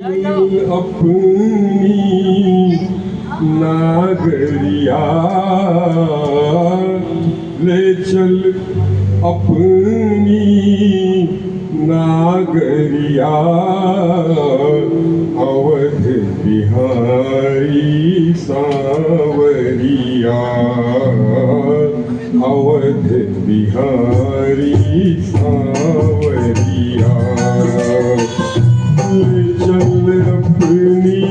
अपनी नागरिया ले चल अपनी नागरिया अवध बिहारी सांवरिया अवध बिहारी सांवरिया ले चल अपनी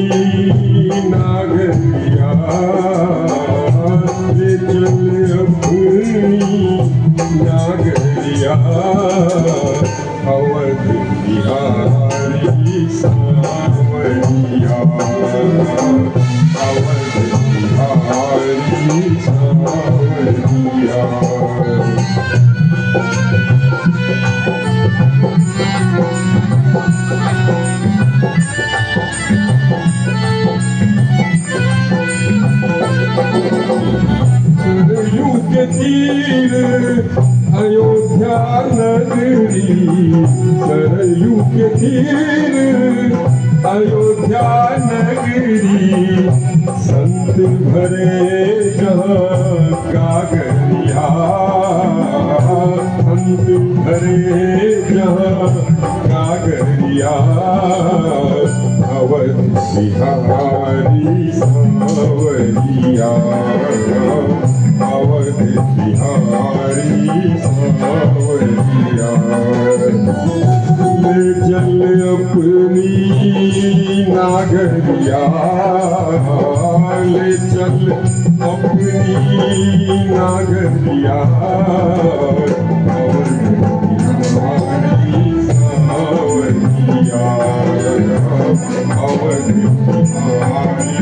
नागरिया ले चल अपनी नागरिया अवध बिहारी सांवरिया अवध बिहारी सांवरिया सरयू के तीर अयोध्या नगरी सरयू के तीर अयोध्या नगरी संत भरे जहाँ कागरिया संत भरे जहाँ कागरिया अवध बिहारी सांवरिया अवध बिहारी सांवरिया ले चल अपनी नागरिया ले चल अपनी नागरिया अवध बिहारी सांवरिया अवध बिहारी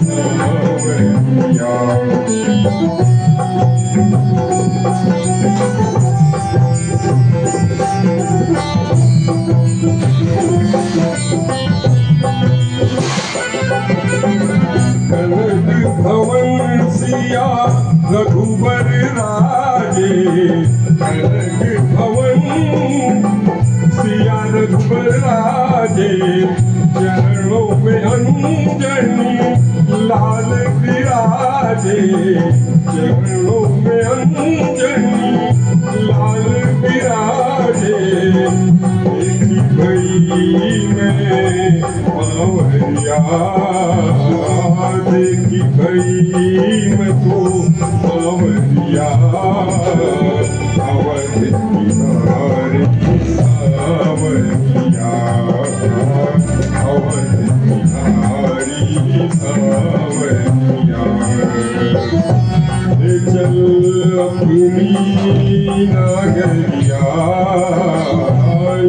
सांवरिया कनक भवन सिया रघुबर राजे कनक भवन सिया रघुबर राजे चरणों में अंजनी लाल विराजे चरणों में अंजनी लाल विराजे देखी भई मैं पावरिया देखी भई मैं तो पावरिया अवध बिहारी सांवरिया अवध बिहारी सांवरिया ले चल अपनी नागरिया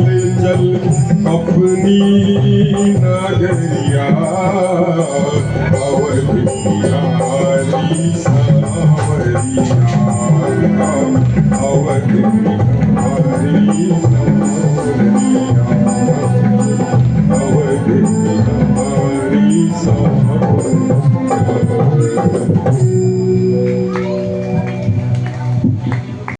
ले चल अपनी नागरिया